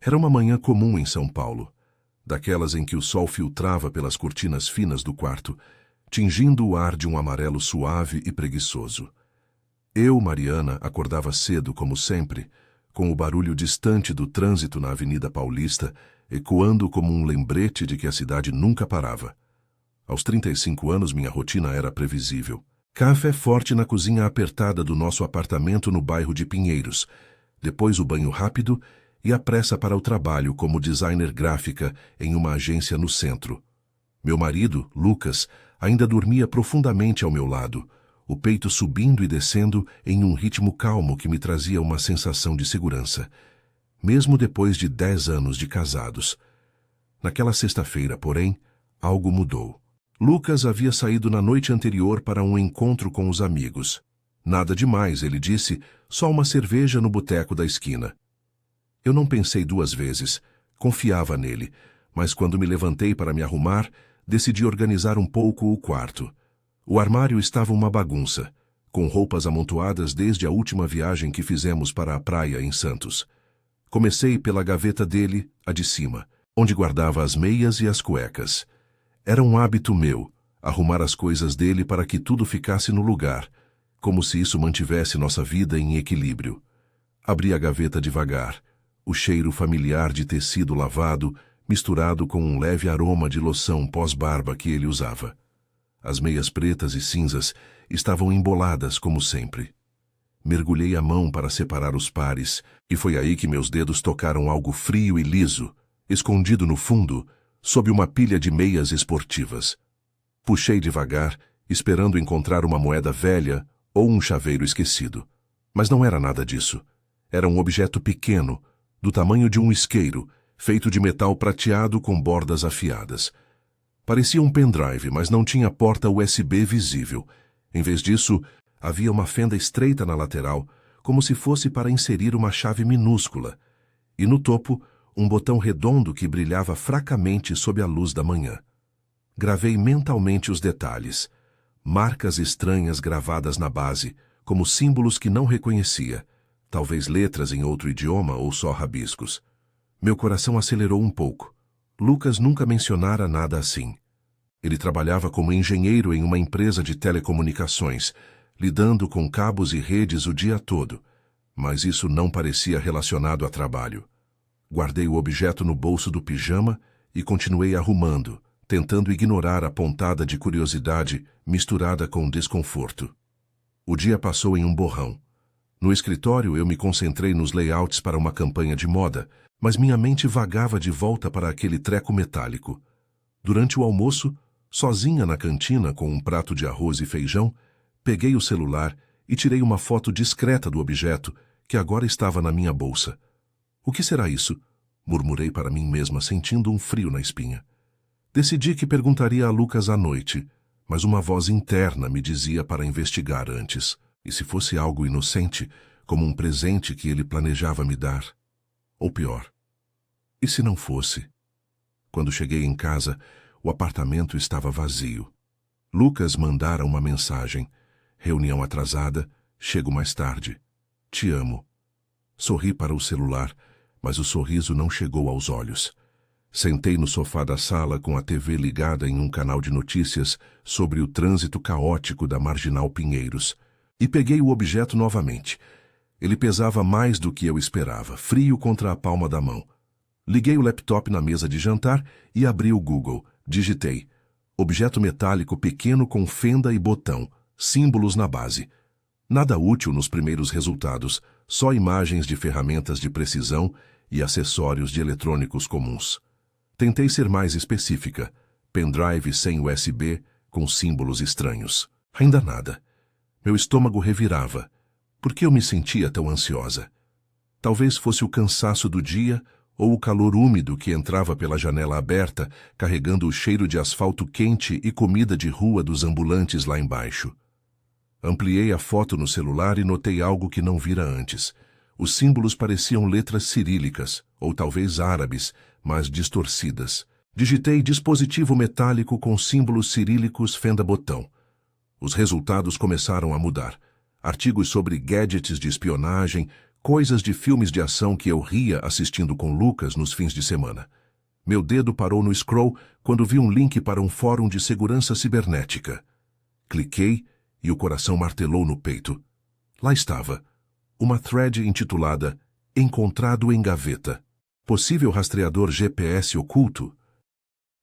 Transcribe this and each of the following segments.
Era uma manhã comum em São Paulo, daquelas em que o sol filtrava pelas cortinas finas do quarto, tingindo o ar de um amarelo suave e preguiçoso. Eu, Mariana, acordava cedo, como sempre, com o barulho distante do trânsito na Avenida Paulista, ecoando como um lembrete de que a cidade nunca parava. Aos 35 anos, minha rotina era previsível. Café forte na cozinha apertada do nosso apartamento no bairro de Pinheiros, depois o banho rápido e a pressa para o trabalho como designer gráfica em uma agência no centro. Meu marido, Lucas, ainda dormia profundamente ao meu lado, o peito subindo e descendo em um ritmo calmo que me trazia uma sensação de segurança, mesmo depois de 10 anos de casados. Naquela sexta-feira, porém, algo mudou. Lucas havia saído na noite anterior para um encontro com os amigos. Nada demais, ele disse, só uma cerveja no boteco da esquina. Eu não pensei duas vezes, confiava nele, mas quando me levantei para me arrumar, decidi organizar um pouco o quarto. O armário estava uma bagunça, com roupas amontoadas desde a última viagem que fizemos para a praia em Santos. Comecei pela gaveta dele, a de cima, onde guardava as meias e as cuecas. Era um hábito meu, arrumar as coisas dele para que tudo ficasse no lugar, como se isso mantivesse nossa vida em equilíbrio. Abri a gaveta devagar, o cheiro familiar de tecido lavado, misturado com um leve aroma de loção pós-barba que ele usava. As meias pretas e cinzas estavam emboladas como sempre. Mergulhei a mão para separar os pares, e foi aí que meus dedos tocaram algo frio e liso, escondido no fundo, sob uma pilha de meias esportivas. Puxei devagar, esperando encontrar uma moeda velha ou um chaveiro esquecido. Mas não era nada disso. Era um objeto pequeno, do tamanho de um isqueiro, feito de metal prateado com bordas afiadas. Parecia um pendrive, mas não tinha porta USB visível. Em vez disso, havia uma fenda estreita na lateral, como se fosse para inserir uma chave minúscula. E no topo, um botão redondo que brilhava fracamente sob a luz da manhã. Gravei mentalmente os detalhes. Marcas estranhas gravadas na base, como símbolos que não reconhecia, talvez letras em outro idioma ou só rabiscos. Meu coração acelerou um pouco. Lucas nunca mencionara nada assim. Ele trabalhava como engenheiro em uma empresa de telecomunicações, lidando com cabos e redes o dia todo, mas isso não parecia relacionado a trabalho. Guardei o objeto no bolso do pijama e continuei arrumando, tentando ignorar a pontada de curiosidade misturada com desconforto. O dia passou em um borrão. No escritório eu me concentrei nos layouts para uma campanha de moda, mas minha mente vagava de volta para aquele treco metálico. Durante o almoço, sozinha na cantina com um prato de arroz e feijão, peguei o celular e tirei uma foto discreta do objeto que agora estava na minha bolsa. O que será isso? Murmurei para mim mesma, sentindo um frio na espinha. Decidi que perguntaria a Lucas à noite, mas uma voz interna me dizia para investigar antes. E se fosse algo inocente, como um presente que ele planejava me dar? Ou pior, e se não fosse? Quando cheguei em casa, o apartamento estava vazio. Lucas mandara uma mensagem. Reunião atrasada, chego mais tarde. Te amo. Sorri para o celular, mas o sorriso não chegou aos olhos. Sentei no sofá da sala com a TV ligada em um canal de notícias sobre o trânsito caótico da Marginal Pinheiros. E peguei o objeto novamente. Ele pesava mais do que eu esperava, frio contra a palma da mão. Liguei o laptop na mesa de jantar e abri o Google. Digitei. Objeto metálico pequeno com fenda e botão, símbolos na base. Nada útil nos primeiros resultados, só imagens de ferramentas de precisão e acessórios de eletrônicos comuns. Tentei ser mais específica. Pendrive sem USB, com símbolos estranhos. Ainda nada. Meu estômago revirava. Por que eu me sentia tão ansiosa? Talvez fosse o cansaço do dia ou o calor úmido que entrava pela janela aberta, carregando o cheiro de asfalto quente e comida de rua dos ambulantes lá embaixo. Ampliei a foto no celular e notei algo que não vira antes. Os símbolos pareciam letras cirílicas, ou talvez árabes, mas distorcidas. Digitei dispositivo metálico com símbolos cirílicos fenda-botão. Os resultados começaram a mudar. Artigos sobre gadgets de espionagem, Coisas de filmes de ação que eu ria assistindo com Lucas nos fins de semana. Meu dedo parou no scroll quando vi um link para um fórum de segurança cibernética. Cliquei e o coração martelou no peito. Lá estava, uma thread intitulada Encontrado em Gaveta. Possível rastreador GPS oculto?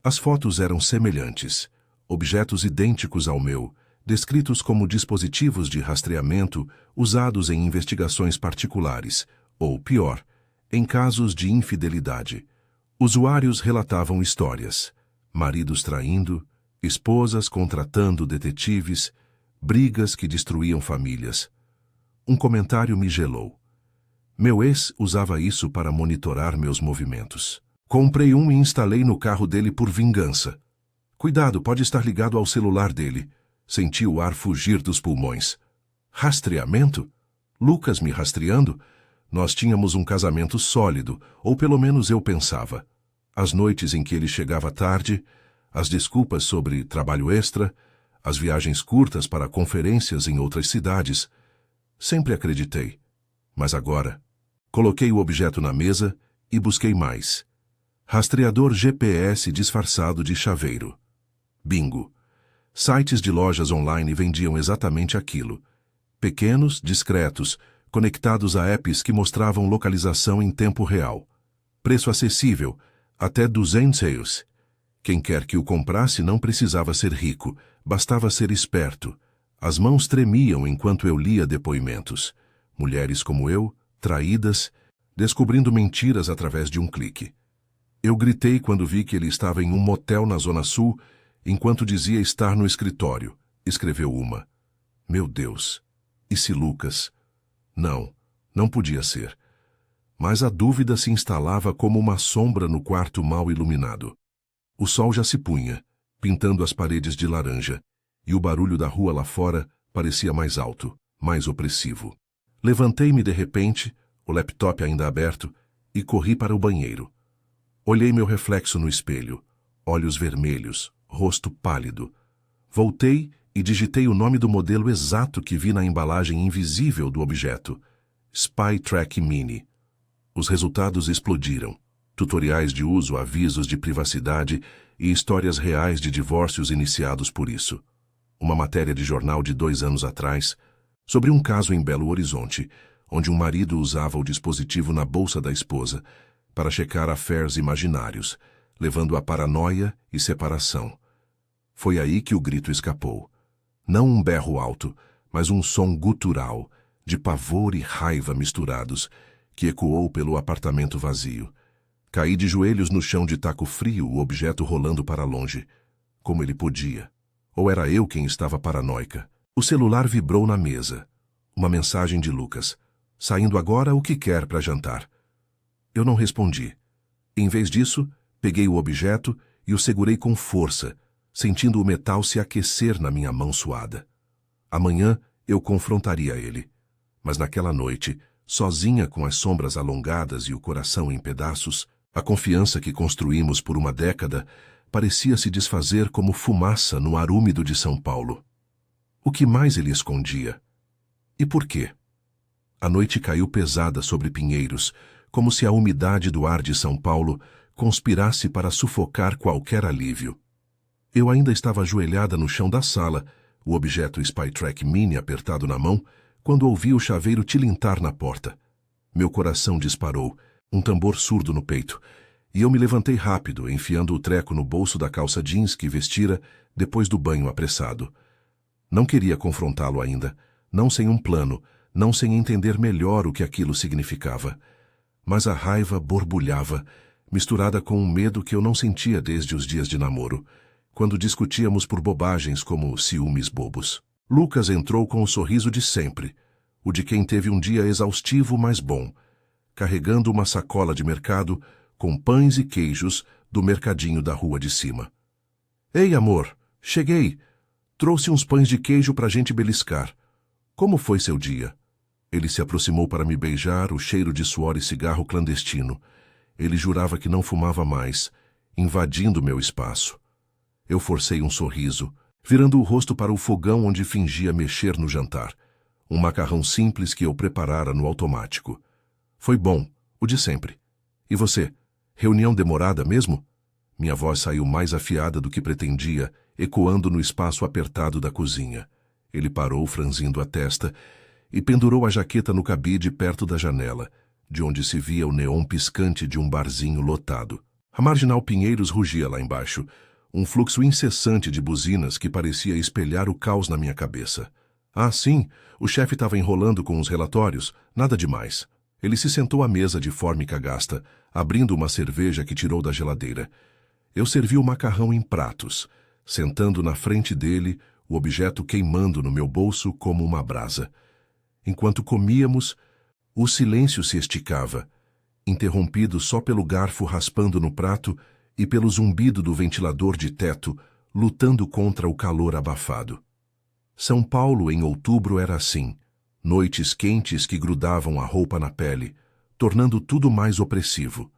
As fotos eram semelhantes, objetos idênticos ao meu, descritos como dispositivos de rastreamento usados em investigações particulares, ou pior, em casos de infidelidade. Usuários relatavam histórias, maridos traindo, esposas contratando detetives, brigas que destruíam famílias. Um comentário me gelou. Meu ex usava isso para monitorar meus movimentos. Comprei um e instalei no carro dele por vingança. Cuidado, pode estar ligado ao celular dele. Senti o ar fugir dos pulmões. Rastreamento? Lucas me rastreando? Nós tínhamos um casamento sólido, ou pelo menos eu pensava. As noites em que ele chegava tarde, as desculpas sobre trabalho extra, as viagens curtas para conferências em outras cidades. Sempre acreditei. Mas agora, coloquei o objeto na mesa e busquei mais. Rastreador GPS disfarçado de chaveiro. Bingo. Sites de lojas online vendiam exatamente aquilo. Pequenos, discretos, conectados a apps que mostravam localização em tempo real. Preço acessível, até 200 euros. Quem quer que o comprasse não precisava ser rico, bastava ser esperto. As mãos tremiam enquanto eu lia depoimentos. Mulheres como eu, traídas, descobrindo mentiras através de um clique. Eu gritei quando vi que ele estava em um motel na Zona Sul, enquanto dizia estar no escritório, escreveu uma. Meu Deus, e se Lucas? Não, não podia ser. Mas a dúvida se instalava como uma sombra no quarto mal iluminado. O sol já se punha, pintando as paredes de laranja, e o barulho da rua lá fora parecia mais alto, mais opressivo. Levantei-me de repente, o laptop ainda aberto, e corri para o banheiro. Olhei meu reflexo no espelho, olhos vermelhos, rosto pálido. Voltei e digitei o nome do modelo exato que vi na embalagem invisível do objeto. SpyTrack Mini. Os resultados explodiram. Tutoriais de uso, avisos de privacidade e histórias reais de divórcios iniciados por isso. Uma matéria de jornal de 2 anos atrás, sobre um caso em Belo Horizonte, onde um marido usava o dispositivo na bolsa da esposa para checar affairs imaginários, levando a paranoia e separação. Foi aí que o grito escapou. Não um berro alto, mas um som gutural, de pavor e raiva misturados, que ecoou pelo apartamento vazio. Caí de joelhos no chão de taco frio, o objeto rolando para longe. Como ele podia? Ou era eu quem estava paranoica? O celular vibrou na mesa. Uma mensagem de Lucas. Saindo agora, o que quer para jantar? Eu não respondi. Em vez disso, peguei o objeto e o segurei com força, sentindo o metal se aquecer na minha mão suada. Amanhã eu confrontaria ele. Mas naquela noite, sozinha com as sombras alongadas e o coração em pedaços, a confiança que construímos por uma década parecia se desfazer como fumaça no ar úmido de São Paulo. O que mais ele escondia? E por quê? A noite caiu pesada sobre Pinheiros, como se a umidade do ar de São Paulo conspirasse para sufocar qualquer alívio. Eu ainda estava ajoelhada no chão da sala, o objeto SpyTrack Mini apertado na mão, quando ouvi o chaveiro tilintar na porta. Meu coração disparou, um tambor surdo no peito, e eu me levantei rápido, enfiando o treco no bolso da calça jeans que vestira depois do banho apressado. Não queria confrontá-lo ainda, não sem um plano, não sem entender melhor o que aquilo significava. Mas a raiva borbulhava, misturada com um medo que eu não sentia desde os dias de namoro, quando discutíamos por bobagens como ciúmes bobos. Lucas entrou com o sorriso de sempre, o de quem teve um dia exaustivo mas bom, carregando uma sacola de mercado com pães e queijos do mercadinho da rua de cima. Ei, amor, cheguei. Trouxe uns pães de queijo pra gente beliscar. Como foi seu dia? Ele se aproximou para me beijar, o cheiro de suor e cigarro clandestino. Ele jurava que não fumava mais, invadindo meu espaço. Eu forcei um sorriso, virando o rosto para o fogão onde fingia mexer no jantar. Um macarrão simples que eu preparara no automático. Foi bom, o de sempre. E você? Reunião demorada mesmo? Minha voz saiu mais afiada do que pretendia, ecoando no espaço apertado da cozinha. Ele parou, franzindo a testa, e pendurou a jaqueta no cabide perto da janela, de onde se via o neon piscante de um barzinho lotado. A Marginal Pinheiros rugia lá embaixo, um fluxo incessante de buzinas que parecia espelhar o caos na minha cabeça. Ah, sim, o chefe estava enrolando com os relatórios, nada demais. Ele se sentou à mesa de fórmica gasta, abrindo uma cerveja que tirou da geladeira. Eu servi o macarrão em pratos, sentando na frente dele, o objeto queimando no meu bolso como uma brasa. Enquanto comíamos, o silêncio se esticava, interrompido só pelo garfo raspando no prato e pelo zumbido do ventilador de teto lutando contra o calor abafado. São Paulo em outubro era assim, noites quentes que grudavam a roupa na pele, tornando tudo mais opressivo.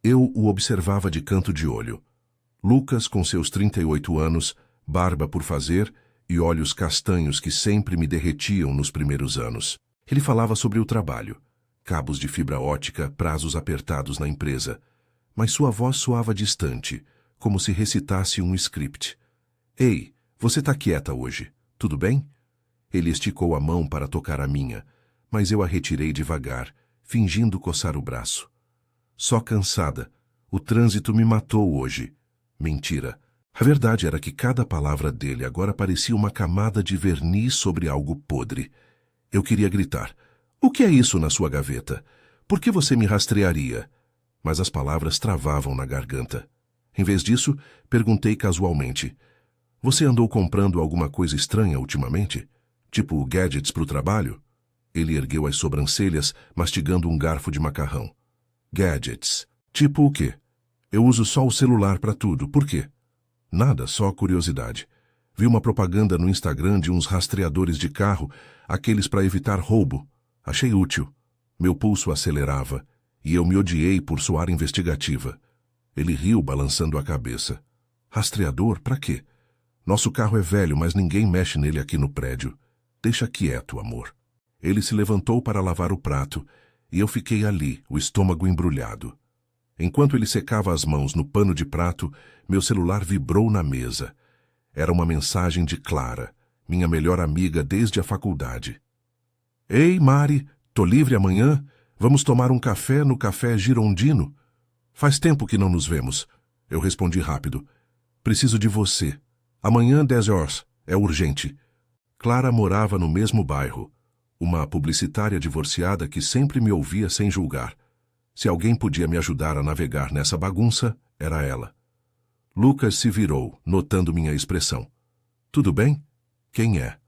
Eu o observava de canto de olho. Lucas, com seus 38 anos, barba por fazer e olhos castanhos que sempre me derretiam nos primeiros anos. Ele falava sobre o trabalho, cabos de fibra ótica, prazos apertados na empresa, mas sua voz soava distante, como se recitasse um script. Ei, você tá quieta hoje, tudo bem? Ele esticou a mão para tocar a minha, mas eu a retirei devagar, fingindo coçar o braço. Só cansada. O trânsito me matou hoje. Mentira. A verdade era que cada palavra dele agora parecia uma camada de verniz sobre algo podre. Eu queria gritar. O que é isso na sua gaveta? Por que você me rastrearia? Mas as palavras travavam na garganta. Em vez disso, perguntei casualmente. Você andou comprando alguma coisa estranha ultimamente? Tipo gadgets para o trabalho? Ele ergueu as sobrancelhas, mastigando um garfo de macarrão. Gadgets. Tipo o quê? Eu uso só o celular para tudo. Por quê? Nada, só curiosidade. Vi uma propaganda no Instagram de uns rastreadores de carro, aqueles para evitar roubo. Achei útil. Meu pulso acelerava, e eu me odiei por soar investigativa. Ele riu, balançando a cabeça. Rastreador? Para quê? Nosso carro é velho, mas ninguém mexe nele aqui no prédio. Deixa quieto, amor. Ele se levantou para lavar o prato, e eu fiquei ali, o estômago embrulhado. Enquanto ele secava as mãos no pano de prato, meu celular vibrou na mesa. Era uma mensagem de Clara, minha melhor amiga desde a faculdade. Ei, Mari, tô livre amanhã? Vamos tomar um café no Café Girondino? Faz tempo que não nos vemos. Eu respondi rápido. Preciso de você. Amanhã, 10 horas. É urgente. Clara morava no mesmo bairro. Uma publicitária divorciada que sempre me ouvia sem julgar. Se alguém podia me ajudar a navegar nessa bagunça, era ela. Lucas se virou, notando minha expressão. Tudo bem? Quem é?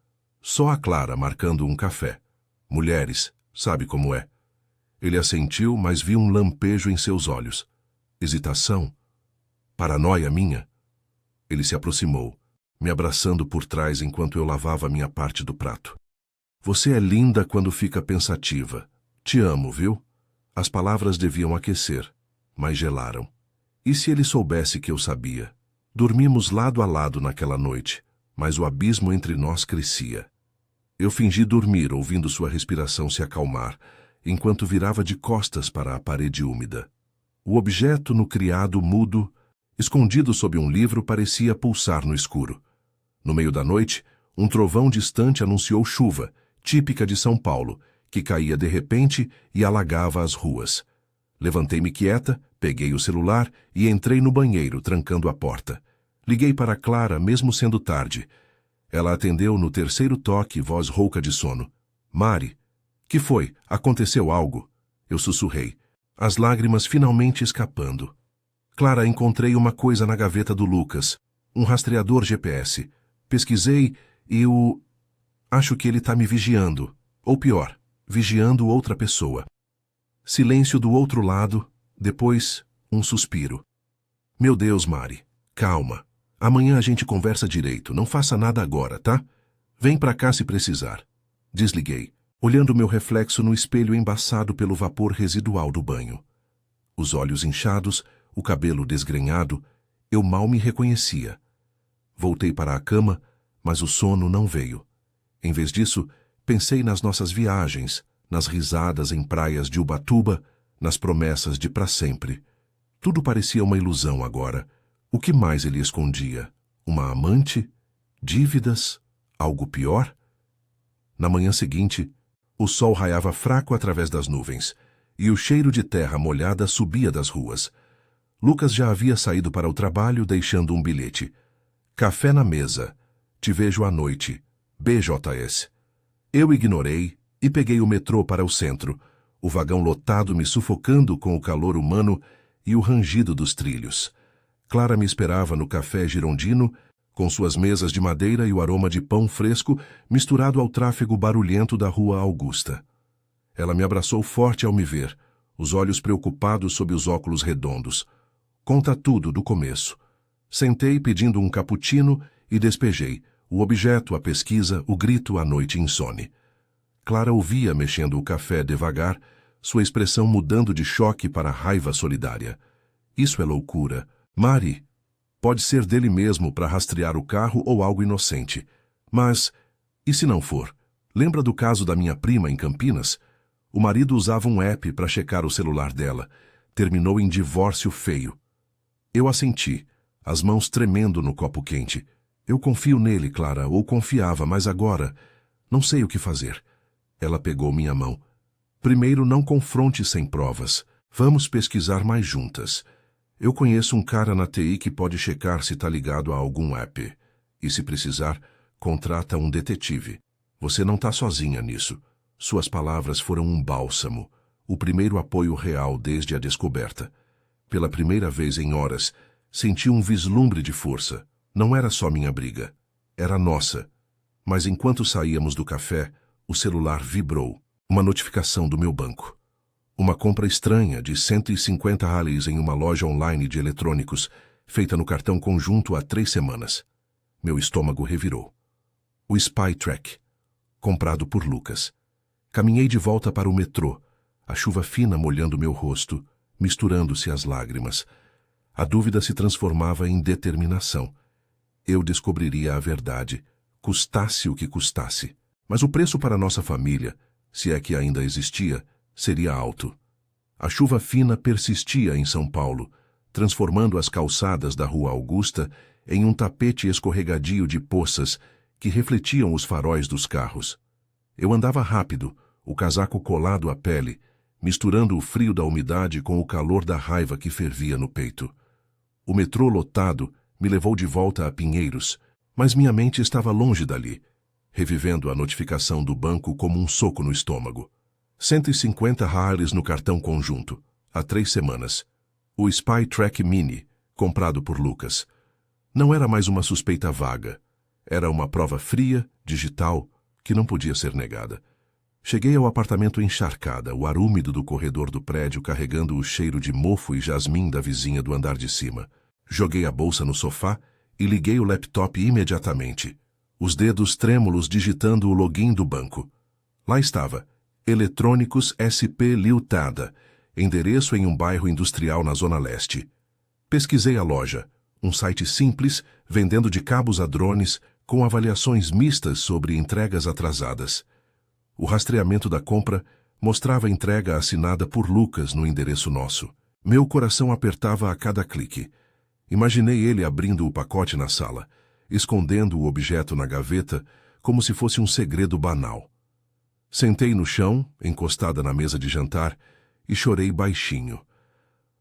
Só a Clara marcando um café. Mulheres, sabe como é. Ele assentiu, mas vi um lampejo em seus olhos. Hesitação? Paranoia minha? Ele se aproximou, me abraçando por trás enquanto eu lavava minha parte do prato. Você é linda quando fica pensativa. Te amo, viu? As palavras deviam aquecer, mas gelaram. E se ele soubesse que eu sabia? Dormimos lado a lado naquela noite, mas o abismo entre nós crescia. Eu fingi dormir, ouvindo sua respiração se acalmar, enquanto virava de costas para a parede úmida. O objeto no criado mudo, escondido sob um livro, parecia pulsar no escuro. No meio da noite, um trovão distante anunciou chuva, típica de São Paulo, que caía de repente e alagava as ruas. Levantei-me quieta, peguei o celular e entrei no banheiro, trancando a porta. Liguei para Clara, mesmo sendo tarde. Ela atendeu no terceiro toque, voz rouca de sono. Mari, que foi? Aconteceu algo? Eu sussurrei, as lágrimas finalmente escapando. Clara, encontrei uma coisa na gaveta do Lucas, um rastreador GPS. Pesquisei e acho que ele está me vigiando. Ou pior, vigiando outra pessoa. Silêncio do outro lado, depois um suspiro. Meu Deus, Mari, calma. Amanhã a gente conversa direito, não faça nada agora, tá? Vem pra cá se precisar. Desliguei, olhando meu reflexo no espelho embaçado pelo vapor residual do banho. Os olhos inchados, o cabelo desgrenhado, eu mal me reconhecia. Voltei para a cama, mas o sono não veio. Em vez disso, pensei nas nossas viagens, nas risadas em praias de Ubatuba, nas promessas de pra sempre. Tudo parecia uma ilusão agora. O que mais ele escondia? Uma amante? Dívidas? Algo pior? Na manhã seguinte, o sol raiava fraco através das nuvens, e o cheiro de terra molhada subia das ruas. Lucas já havia saído para o trabalho, deixando um bilhete. Café na mesa. Te vejo à noite. BJS. Eu ignorei e peguei o metrô para o centro, o vagão lotado me sufocando com o calor humano e o rangido dos trilhos. Clara me esperava no café girondino, com suas mesas de madeira e o aroma de pão fresco misturado ao tráfego barulhento da Rua Augusta. Ela me abraçou forte ao me ver, os olhos preocupados sob os óculos redondos. Conta tudo do começo. Sentei pedindo um cappuccino e despejei, o objeto, a pesquisa, o grito, a noite insone. Clara ouvia mexendo o café devagar, sua expressão mudando de choque para raiva solidária. Isso é loucura. Mari, pode ser dele mesmo para rastrear o carro ou algo inocente. Mas, e se não for? Lembra do caso da minha prima em Campinas? O marido usava um app para checar o celular dela. Terminou em divórcio feio. Eu assenti, as mãos tremendo no copo quente. Eu confio nele, Clara, ou confiava, mas agora não sei o que fazer. Ela pegou minha mão. Primeiro, não confronte sem provas. Vamos pesquisar mais juntas. Eu conheço um cara na TI que pode checar se está ligado a algum app. E se precisar, contrata um detetive. Você não está sozinha nisso. Suas palavras foram um bálsamo, o primeiro apoio real desde a descoberta. Pela primeira vez em horas, senti um vislumbre de força. Não era só minha briga. Era nossa. Mas enquanto saíamos do café, o celular vibrou. Uma notificação do meu banco. Uma compra estranha de 150 reais em uma loja online de eletrônicos, feita no cartão conjunto há 3 semanas. Meu estômago revirou. O Spy Track, comprado por Lucas. Caminhei de volta para o metrô, a chuva fina molhando meu rosto, misturando-se às lágrimas. A dúvida se transformava em determinação. Eu descobriria a verdade, custasse o que custasse. Mas o preço para nossa família, se é que ainda existia, seria alto. A chuva fina persistia em São Paulo, transformando as calçadas da Rua Augusta em um tapete escorregadio de poças que refletiam os faróis dos carros. Eu andava rápido, o casaco colado à pele, misturando o frio da umidade com o calor da raiva que fervia no peito. O metrô lotado me levou de volta a Pinheiros, mas minha mente estava longe dali, revivendo a notificação do banco como um soco no estômago. 150 reais no cartão conjunto, há 3 semanas. O Spy Track Mini, comprado por Lucas. Não era mais uma suspeita vaga. Era uma prova fria, digital, que não podia ser negada. Cheguei ao apartamento encharcada, o ar úmido do corredor do prédio carregando o cheiro de mofo e jasmim da vizinha do andar de cima. Joguei a bolsa no sofá e liguei o laptop imediatamente, os dedos trêmulos digitando o login do banco. Lá estava, Eletrônicos SP Liutada, endereço em um bairro industrial na Zona Leste. Pesquisei a loja, um site simples, vendendo de cabos a drones, com avaliações mistas sobre entregas atrasadas. O rastreamento da compra mostrava a entrega assinada por Lucas no endereço nosso. Meu coração apertava a cada clique. Imaginei ele abrindo o pacote na sala, escondendo o objeto na gaveta, como se fosse um segredo banal. Sentei no chão, encostada na mesa de jantar, e chorei baixinho.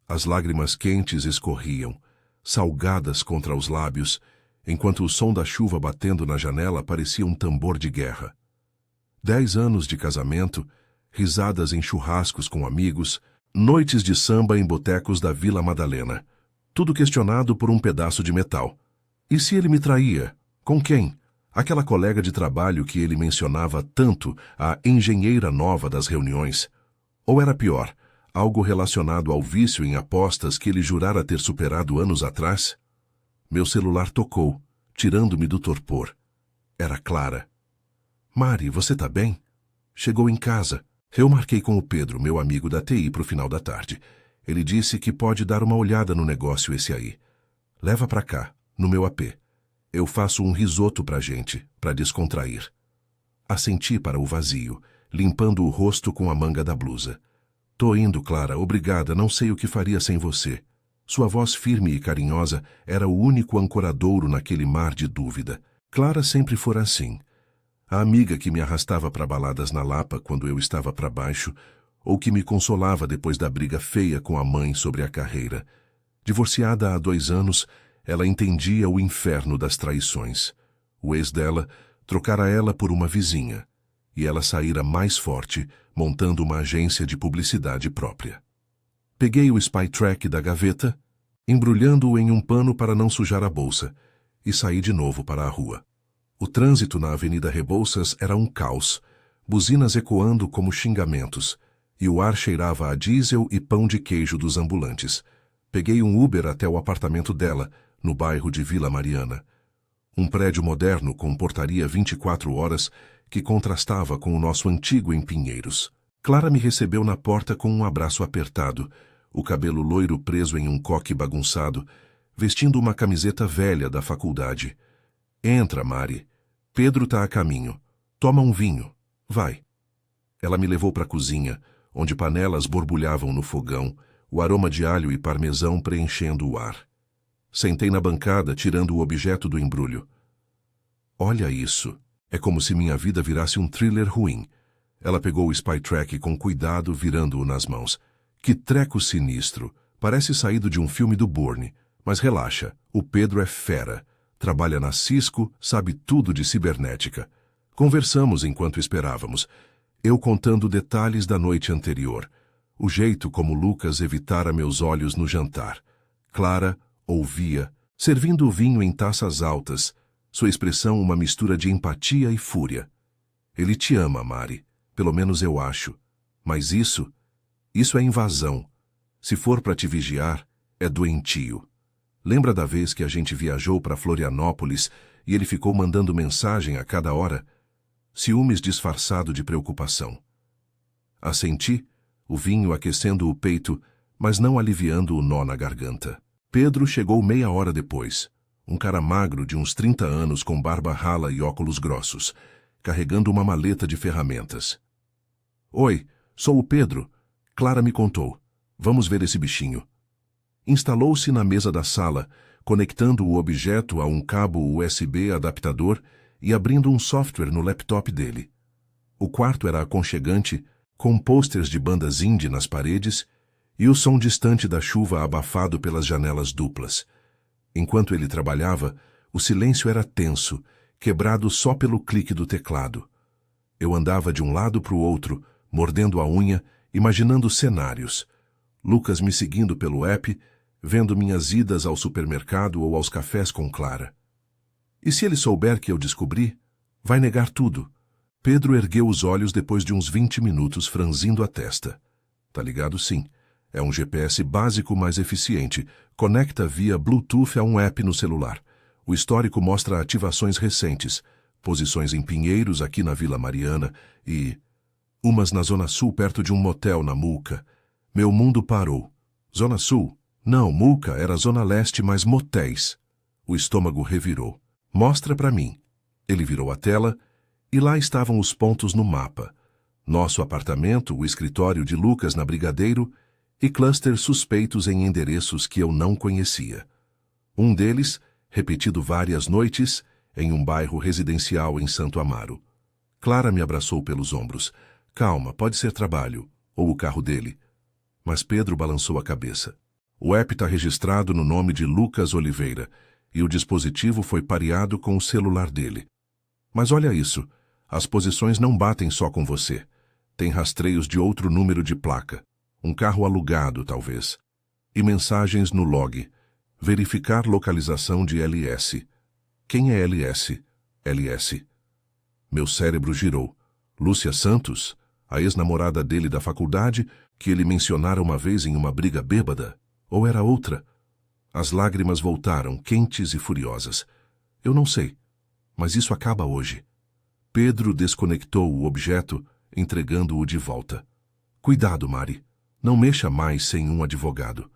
As lágrimas quentes escorriam, salgadas contra os lábios, enquanto o som da chuva batendo na janela parecia um tambor de guerra. 10 anos de casamento, risadas em churrascos com amigos, noites de samba em botecos da Vila Madalena. Tudo questionado por um pedaço de metal. E se ele me traía? Com quem? Aquela colega de trabalho que ele mencionava tanto, a engenheira nova das reuniões. Ou era pior, algo relacionado ao vício em apostas que ele jurara ter superado anos atrás? Meu celular tocou, tirando-me do torpor. Era Clara. Mari, você tá bem? Chegou em casa. Eu marquei com o Pedro, meu amigo da TI, para o final da tarde. Ele disse que pode dar uma olhada no negócio esse aí. Leva pra cá, no meu AP. Eu faço um risoto pra gente, pra descontrair. Assenti para o vazio, limpando o rosto com a manga da blusa. Tô indo, Clara, obrigada, não sei o que faria sem você. Sua voz firme e carinhosa era o único ancoradouro naquele mar de dúvida. Clara sempre fora assim. A amiga que me arrastava para baladas na Lapa quando eu estava para baixo, ou que me consolava depois da briga feia com a mãe sobre a carreira. Divorciada há 2 anos, ela entendia o inferno das traições. O ex dela trocara ela por uma vizinha, e ela saíra mais forte, montando uma agência de publicidade própria. Peguei o Spy Track da gaveta, embrulhando-o em um pano para não sujar a bolsa, e saí de novo para a rua. O trânsito na Avenida Rebouças era um caos, buzinas ecoando como xingamentos, e o ar cheirava a diesel e pão de queijo dos ambulantes. Peguei um Uber até o apartamento dela, no bairro de Vila Mariana. Um prédio moderno com portaria 24 horas que contrastava com o nosso antigo em Pinheiros. Clara me recebeu na porta com um abraço apertado, o cabelo loiro preso em um coque bagunçado, vestindo uma camiseta velha da faculdade. Entra, Mari. Pedro tá a caminho. Toma um vinho. Vai. Ela me levou para a cozinha, onde panelas borbulhavam no fogão, o aroma de alho e parmesão preenchendo o ar. Sentei na bancada, tirando o objeto do embrulho. Olha isso. É como se minha vida virasse um thriller ruim. Ela pegou o Spy Track com cuidado, virando-o nas mãos. Que treco sinistro. Parece saído de um filme do Bourne. Mas relaxa, o Pedro é fera. Trabalha na Cisco, sabe tudo de cibernética. Conversamos enquanto esperávamos. Eu contando detalhes da noite anterior. O jeito como Lucas evitara meus olhos no jantar. Clara ouvia, servindo o vinho em taças altas, sua expressão uma mistura de empatia e fúria. Ele te ama, Mari. Pelo menos eu acho. Mas isso é invasão. Se for para te vigiar, é doentio. Lembra da vez que a gente viajou para Florianópolis e ele ficou mandando mensagem a cada hora? Ciúmes disfarçado de preocupação. Assenti, o vinho aquecendo o peito, mas não aliviando o nó na garganta. Pedro chegou meia hora depois, um cara magro de uns 30 anos com barba rala e óculos grossos, carregando uma maleta de ferramentas. Oi, sou o Pedro. Clara me contou. Vamos ver esse bichinho. Instalou-se na mesa da sala, conectando o objeto a um cabo USB adaptador e abrindo um software no laptop dele. O quarto era aconchegante, com pôsteres de bandas indie nas paredes e o som distante da chuva abafado pelas janelas duplas. Enquanto ele trabalhava, o silêncio era tenso, quebrado só pelo clique do teclado. Eu andava de um lado para o outro, mordendo a unha, imaginando cenários. Lucas me seguindo pelo app, vendo minhas idas ao supermercado ou aos cafés com Clara. E se ele souber que eu descobri, vai negar tudo. Pedro ergueu os olhos depois de uns 20 minutos franzindo a testa. Tá ligado, sim. É um GPS básico mais eficiente. Conecta via Bluetooth a um app no celular. O histórico mostra ativações recentes, posições em Pinheiros, aqui na Vila Mariana, e umas na Zona Sul, perto de um motel na Muca. Meu mundo parou. Zona Sul? Não, Muca era Zona Leste, mas motéis. O estômago revirou. Mostra pra mim. Ele virou a tela, e lá estavam os pontos no mapa. Nosso apartamento, o escritório de Lucas na Brigadeiro e clusters suspeitos em endereços que eu não conhecia. Um deles, repetido várias noites, em um bairro residencial em Santo Amaro. Clara me abraçou pelos ombros. Calma, pode ser trabalho, ou o carro dele. Mas Pedro balançou a cabeça. O app está registrado no nome de Lucas Oliveira, e o dispositivo foi pareado com o celular dele. Mas olha isso, as posições não batem só com você. Tem rastreios de outro número de placa. Um carro alugado, talvez. E mensagens no log. Verificar localização de LS. Quem é LS? LS. Meu cérebro girou. Lúcia Santos? A ex-namorada dele da faculdade, que ele mencionara uma vez em uma briga bêbada? Ou era outra? As lágrimas voltaram, quentes e furiosas. Eu não sei, mas isso acaba hoje. Pedro desconectou o objeto, entregando-o de volta. Cuidado, Mari. Não mexa mais sem um advogado.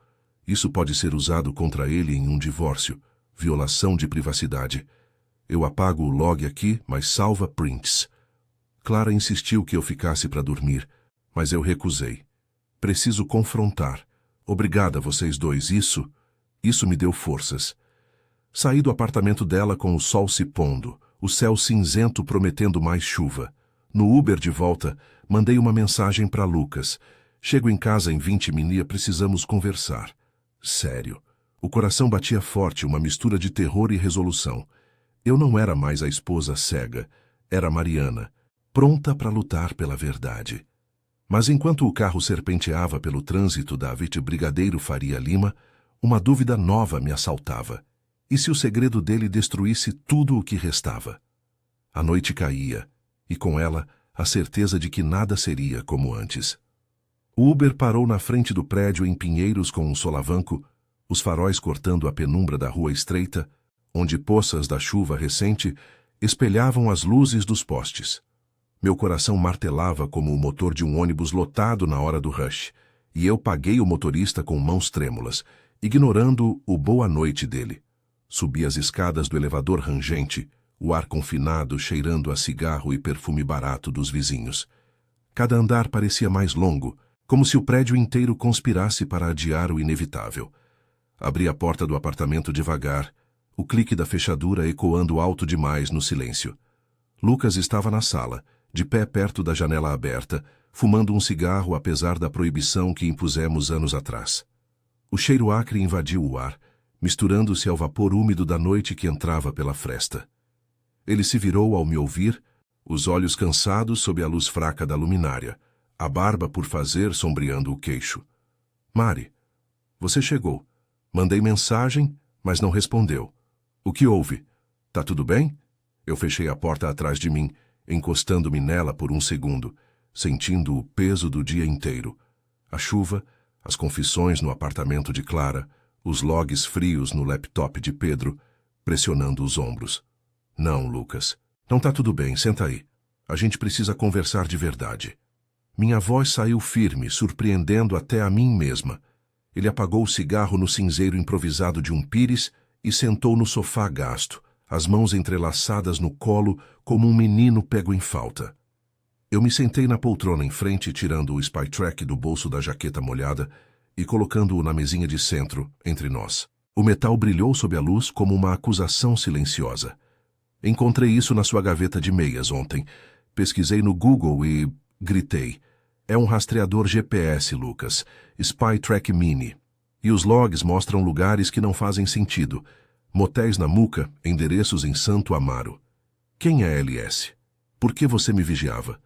Isso pode ser usado contra ele em um divórcio, violação de privacidade. Eu apago o log aqui, mas salva prints. Clara insistiu que eu ficasse para dormir, mas eu recusei. Preciso confrontar. Obrigada, vocês dois. Isso me deu forças. Saí do apartamento dela com o sol se pondo, o céu cinzento prometendo mais chuva. No Uber de volta, mandei uma mensagem para Lucas. Chego em casa em 20 minutos, precisamos conversar. Sério. O coração batia forte, uma mistura de terror e resolução. Eu não era mais a esposa cega, era Mariana, pronta para lutar pela verdade. Mas enquanto o carro serpenteava pelo trânsito da Avenida Brigadeiro Faria Lima, uma dúvida nova me assaltava. E se o segredo dele destruísse tudo o que restava? A noite caía, e com ela a certeza de que nada seria como antes. O Uber parou na frente do prédio em Pinheiros com um solavanco, os faróis cortando a penumbra da rua estreita, onde poças da chuva recente espelhavam as luzes dos postes. Meu coração martelava como o motor de um ônibus lotado na hora do rush, e eu paguei o motorista com mãos trêmulas, ignorando o boa noite dele. Subi as escadas do elevador rangente, o ar confinado cheirando a cigarro e perfume barato dos vizinhos. Cada andar parecia mais longo, como se o prédio inteiro conspirasse para adiar o inevitável. Abri a porta do apartamento devagar, o clique da fechadura ecoando alto demais no silêncio. Lucas estava na sala, de pé perto da janela aberta, fumando um cigarro apesar da proibição que impusemos anos atrás. O cheiro acre invadiu o ar, misturando-se ao vapor úmido da noite que entrava pela fresta. Ele se virou ao me ouvir, os olhos cansados sob a luz fraca da luminária, a barba por fazer sombreando o queixo. Mari, você chegou. Mandei mensagem, mas não respondeu. O que houve? Tá tudo bem? Eu fechei a porta atrás de mim, encostando-me nela por um segundo, sentindo o peso do dia inteiro. A chuva, as confissões no apartamento de Clara, os logs frios no laptop de Pedro, pressionando os ombros. Não, Lucas. Não tá tudo bem, senta aí. A gente precisa conversar de verdade. Minha voz saiu firme, surpreendendo até a mim mesma. Ele apagou o cigarro no cinzeiro improvisado de um pires e sentou no sofá gasto, as mãos entrelaçadas no colo como um menino pego em falta. Eu me sentei na poltrona em frente, tirando o Spytrack do bolso da jaqueta molhada e colocando-o na mesinha de centro, entre nós. O metal brilhou sob a luz como uma acusação silenciosa. Encontrei isso na sua gaveta de meias ontem. Pesquisei no Google e gritei. É um rastreador GPS, Lucas. Spytrack Mini. E os logs mostram lugares que não fazem sentido. Motéis na Muca, endereços em Santo Amaro. Quem é LS? Por que você me vigiava?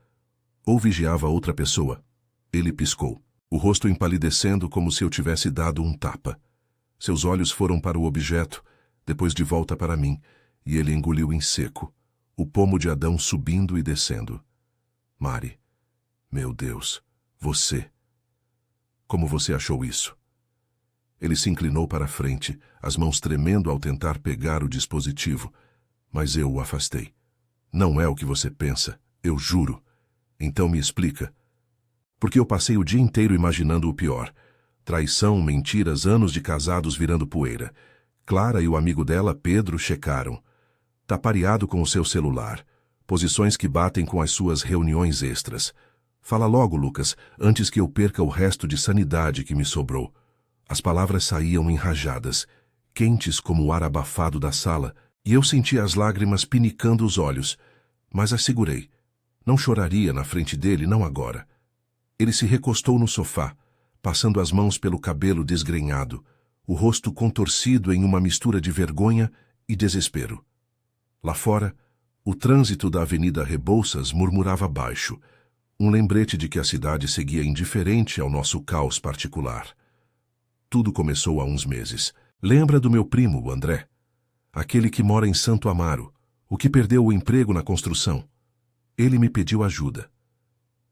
Ou vigiava outra pessoa? Ele piscou, o rosto empalidecendo como se eu tivesse dado um tapa. Seus olhos foram para o objeto, depois de volta para mim, e ele engoliu em seco, o pomo de Adão subindo e descendo. Mari, meu Deus, você. Como você achou isso? Ele se inclinou para a frente, as mãos tremendo ao tentar pegar o dispositivo, mas eu o afastei. Não é o que você pensa, eu juro. Então me explica. Porque eu passei o dia inteiro imaginando o pior. Traição, mentiras, anos de casados virando poeira. Clara e o amigo dela, Pedro, checaram. Tá pareado com o seu celular. Posições que batem com as suas reuniões extras. Fala logo, Lucas, antes que eu perca o resto de sanidade que me sobrou. As palavras saíam enrajadas, quentes como o ar abafado da sala, e eu sentia as lágrimas pinicando os olhos, mas as segurei. Não choraria na frente dele, não agora. Ele se recostou no sofá, passando as mãos pelo cabelo desgrenhado, o rosto contorcido em uma mistura de vergonha e desespero. Lá fora, o trânsito da Avenida Rebouças murmurava baixo, um lembrete de que a cidade seguia indiferente ao nosso caos particular. Tudo começou há uns meses. Lembra do meu primo, o André? Aquele que mora em Santo Amaro, o que perdeu o emprego na construção. Ele me pediu ajuda.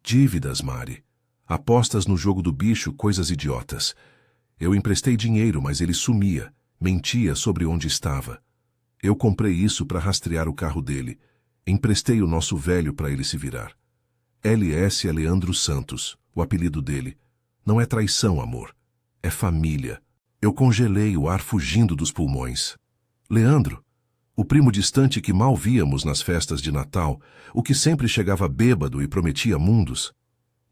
Dívidas, Mari. Apostas no jogo do bicho, coisas idiotas. Eu emprestei dinheiro, mas ele sumia, mentia sobre onde estava. Eu comprei isso para rastrear o carro dele. Emprestei o nosso velho para ele se virar. LS é Leandro Santos, o apelido dele. Não é traição, amor. É família. Eu congelei o ar fugindo dos pulmões. Leandro? O primo distante que mal víamos nas festas de Natal, o que sempre chegava bêbado e prometia mundos.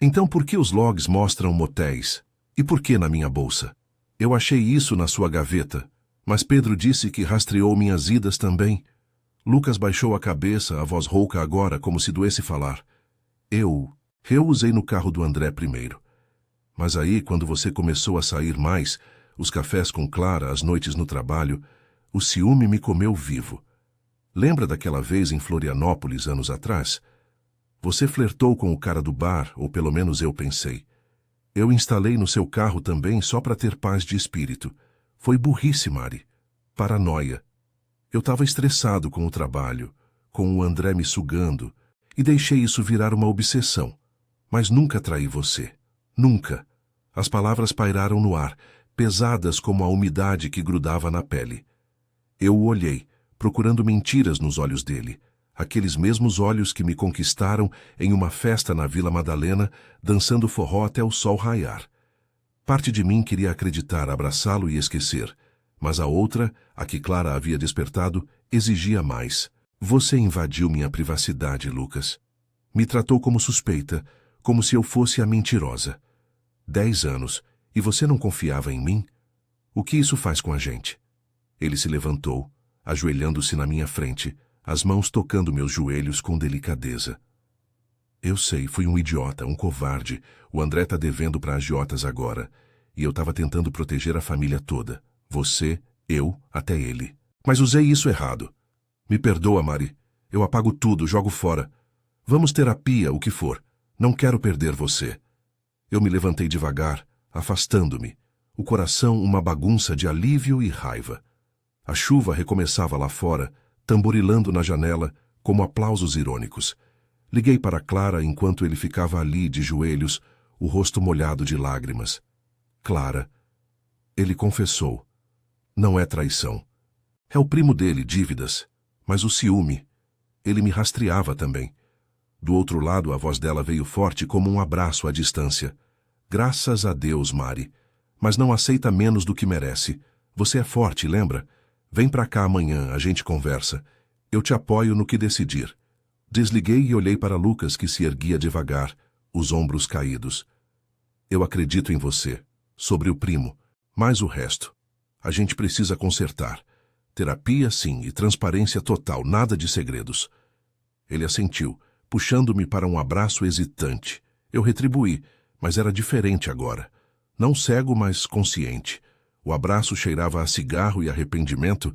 Então por que os logs mostram motéis? E por que na minha bolsa? Eu achei isso na sua gaveta, mas Pedro disse que rastreou minhas idas também. Lucas baixou a cabeça, a voz rouca agora, como se doesse falar. Eu usei no carro do André primeiro. Mas aí, quando você começou a sair mais, os cafés com Clara, as noites no trabalho, o ciúme me comeu vivo. Lembra daquela vez em Florianópolis, anos atrás? Você flertou com o cara do bar, ou pelo menos eu pensei. Eu instalei no seu carro também só para ter paz de espírito. Foi burrice, Mari. Paranoia. Eu estava estressado com o trabalho, com o André me sugando, e deixei isso virar uma obsessão. Mas nunca traí você. Nunca. As palavras pairaram no ar, pesadas como a umidade que grudava na pele. Eu o olhei, procurando mentiras nos olhos dele, aqueles mesmos olhos que me conquistaram em uma festa na Vila Madalena, dançando forró até o sol raiar. Parte de mim queria acreditar, abraçá-lo e esquecer, mas a outra, a que Clara havia despertado, exigia mais. Você invadiu minha privacidade, Lucas. Me tratou como suspeita, como se eu fosse a mentirosa. 10 anos, e você não confiava em mim? O que isso faz com a gente? Ele se levantou, ajoelhando-se na minha frente, as mãos tocando meus joelhos com delicadeza. Eu sei, fui um idiota, um covarde. O André tá devendo para agiotas agora. E eu tava tentando proteger a família toda. Você, eu, até ele. Mas usei isso errado. Me perdoa, Mari. Eu apago tudo, jogo fora. Vamos terapia, o que for. Não quero perder você. Eu me levantei devagar, afastando-me. O coração uma bagunça de alívio e raiva. A chuva recomeçava lá fora, tamborilando na janela, como aplausos irônicos. Liguei para Clara enquanto ele ficava ali de joelhos, o rosto molhado de lágrimas. Clara. Ele confessou. Não é traição. É o primo dele, dívidas. Mas o ciúme. Ele me rastreava também. Do outro lado, a voz dela veio forte como um abraço à distância. Graças a Deus, Mari. Mas não aceita menos do que merece. Você é forte, lembra? Vem pra cá amanhã, a gente conversa. Eu te apoio no que decidir. Desliguei e olhei para Lucas, que se erguia devagar, os ombros caídos. Eu acredito em você, sobre o primo, mas o resto. A gente precisa consertar. Terapia, sim, e transparência total, nada de segredos. Ele assentiu, puxando-me para um abraço hesitante. Eu retribuí, mas era diferente agora. Não cego, mas consciente. O abraço cheirava a cigarro e arrependimento,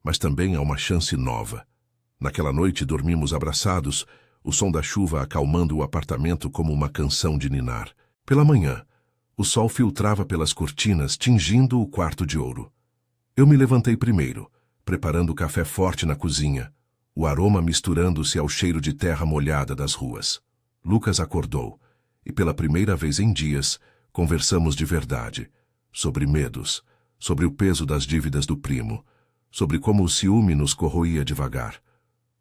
mas também a uma chance nova. Naquela noite dormimos abraçados, o som da chuva acalmando o apartamento como uma canção de ninar. Pela manhã, o sol filtrava pelas cortinas, tingindo o quarto de ouro. Eu me levantei primeiro, preparando o café forte na cozinha, o aroma misturando-se ao cheiro de terra molhada das ruas. Lucas acordou, e pela primeira vez em dias, conversamos de verdade, sobre medos, sobre o peso das dívidas do primo, sobre como o ciúme nos corroía devagar.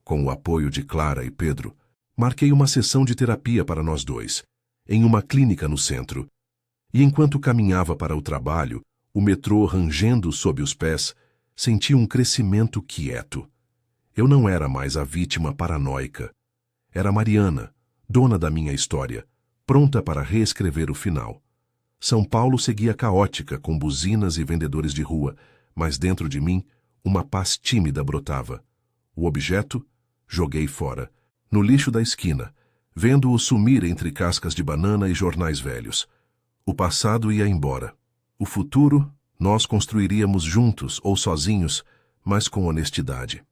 Com o apoio de Clara e Pedro, marquei uma sessão de terapia para nós dois, em uma clínica no centro. E enquanto caminhava para o trabalho, o metrô rangendo sob os pés, senti um crescimento quieto. Eu não era mais a vítima paranoica. Era Mariana, dona da minha história, pronta para reescrever o final. São Paulo seguia caótica, com buzinas e vendedores de rua, mas dentro de mim, uma paz tímida brotava. O objeto, joguei fora, no lixo da esquina, vendo-o sumir entre cascas de banana e jornais velhos. O passado ia embora. O futuro, nós construiríamos juntos ou sozinhos, mas com honestidade.